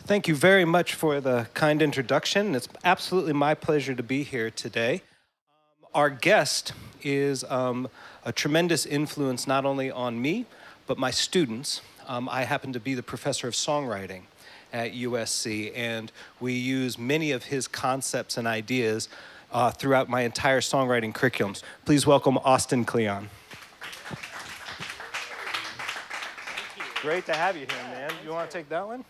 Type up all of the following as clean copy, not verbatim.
Thank you very much for the kind introduction. It's absolutely my pleasure to be here today. Our guest is a tremendous influence not only on me, but my students. I happen to be the professor of songwriting at USC, and we use many of his concepts and ideas throughout my entire songwriting curriculums. Please welcome Austin Kleon. Great to have you here, man. You want to take that one?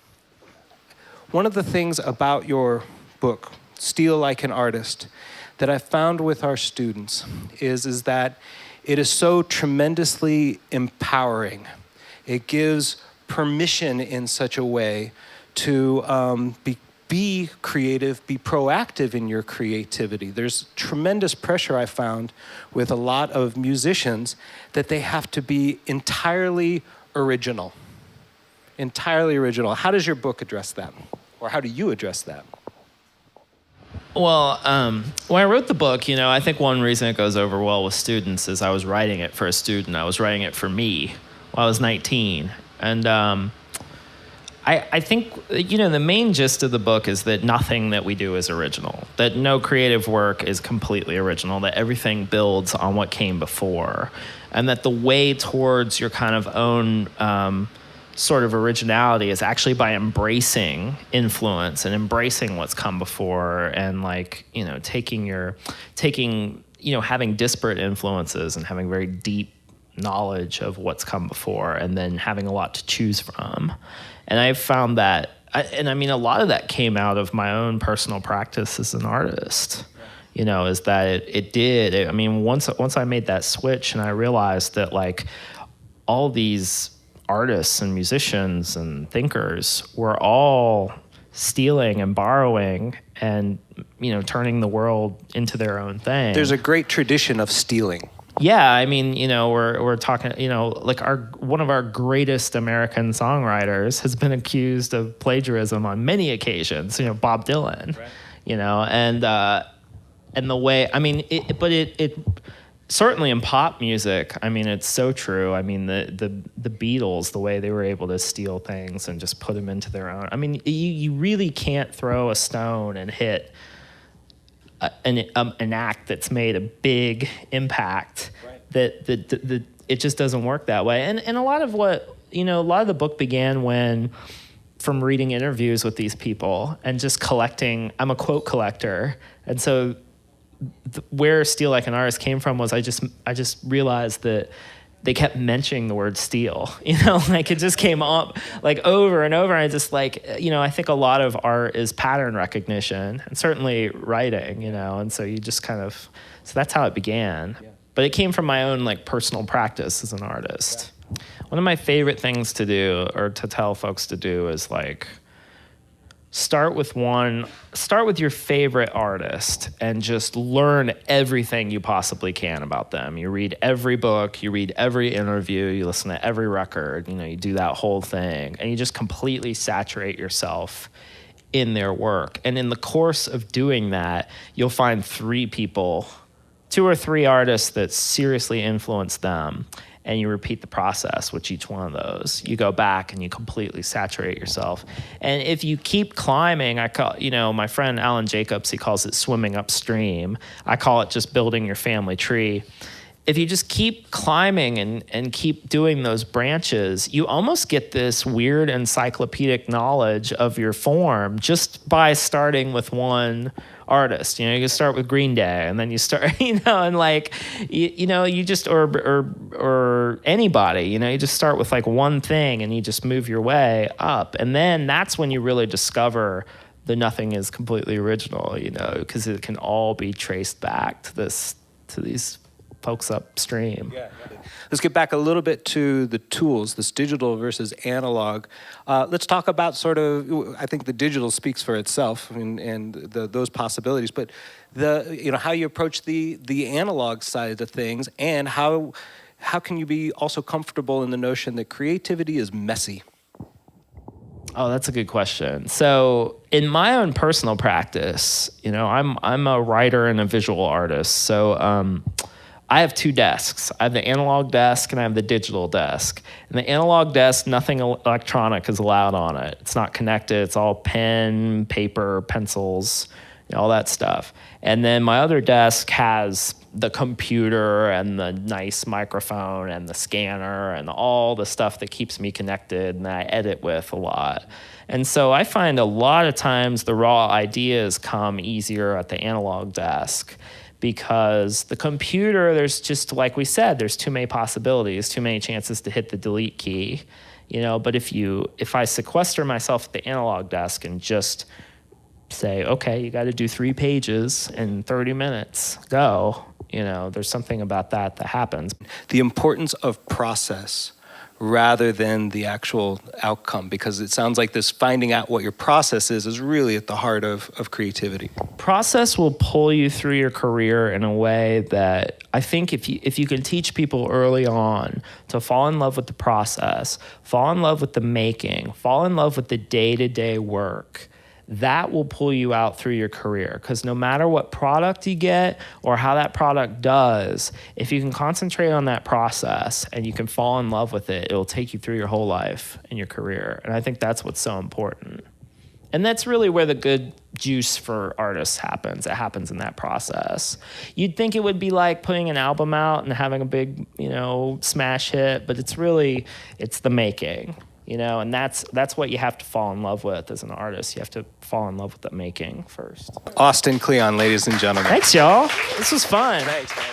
One of the things about your book, Steal Like an Artist, that I found with our students is that it is so tremendously empowering. It gives permission in such a way to be creative, be proactive in your creativity. There's tremendous pressure I found with a lot of musicians that they have to be entirely original. Entirely original. How does your book address that? Or how do you address that? Well, when I wrote the book, I think one reason it goes over well with students is I was writing it for a student. I was writing it for me when I was 19. And I think, the main gist of the book is that nothing that we do is original, that no creative work is completely original, that everything builds on what came before, and that the way towards your kind of own sort of originality is actually by embracing influence and embracing what's come before, and having disparate influences and having very deep knowledge of what's come before, and then having a lot to choose from. And I've found that, a lot of that came out of my own personal practice as an artist. Is that it did. Once I made that switch and I realized that all these artists and musicians and thinkers were all stealing and borrowing and turning the world into their own thing. There's a great tradition of stealing. Yeah, we're talking, one of our greatest American songwriters has been accused of plagiarism on many occasions. Bob Dylan. Right. And the way, it certainly in pop music, it's so true. The Beatles, the way they were able to steal things and just put them into their own. You really can't throw a stone and hit an act that's made a big impact. Right. That it just doesn't work that way. And a lot of what, a lot of the book began from reading interviews with these people and just collecting. I'm a quote collector, and so where Steal Like an Artist came from was I just realized that they kept mentioning the word steal, it just came up over and over. And I just I think a lot of art is pattern recognition, and certainly writing, and so you just so that's how it began. Yeah. But it came from my own personal practice as an artist. Yeah. One of my favorite things to do, or to tell folks to do, is start with your favorite artist and just learn everything you possibly can about them. You read every book, you read every interview, you listen to every record, you do that whole thing, and you just completely saturate yourself in their work. And in the course of doing that, you'll find 2 or 3 artists that seriously influence them. And you repeat the process with each one of those. You go back and you completely saturate yourself. And if you keep climbing, I call, my friend Alan Jacobs, he calls it swimming upstream. I call it just building your family tree. If you just keep climbing and keep doing those branches, you almost get this weird encyclopedic knowledge of your form just by starting with one artist. You can start with Green Day, and then you start, and you just, or anybody, you just start with one thing and you just move your way up. And then that's when you really discover that nothing is completely original, because it can all be traced back to these folks upstream. Yeah. Let's get back a little bit to the tools, this digital versus analog. Let's talk about I think the digital speaks for itself and those possibilities, but how you approach the analog side of things, and how can you be also comfortable in the notion that creativity is messy? Oh, that's a good question. So in my own personal practice, I'm a writer and a visual artist. So I have two desks. I have the analog desk and I have the digital desk. And the analog desk, nothing electronic is allowed on it. It's not connected. It's all pen, paper, pencils, all that stuff. And then my other desk has the computer and the nice microphone and the scanner and all the stuff that keeps me connected and that I edit with a lot. And so I find a lot of times the raw ideas come easier at the analog desk, because the computer, there's just, like we said, there's too many possibilities, too many chances to hit the delete key, but if I sequester myself at the analog desk and just say, okay, you got to do 3 pages in 30 minutes, go, there's something about that happens. The importance of process rather than the actual outcome, because it sounds like this finding out what your process is really at the heart of creativity. Process will pull you through your career in a way that I think if you can teach people early on to fall in love with the process, fall in love with the making, fall in love with the day-to-day work, that will pull you out through your career. Because no matter what product you get or how that product does, if you can concentrate on that process and you can fall in love with it, it'll take you through your whole life and your career. And I think that's what's so important. And that's really where the good juice for artists happens. It happens in that process. You'd think it would be like putting an album out and having a big, smash hit, but it's the making. And that's what you have to fall in love with as an artist. You have to fall in love with the making first. Austin Kleon, ladies and gentlemen. Thanks, y'all. This was fun. Thanks, man.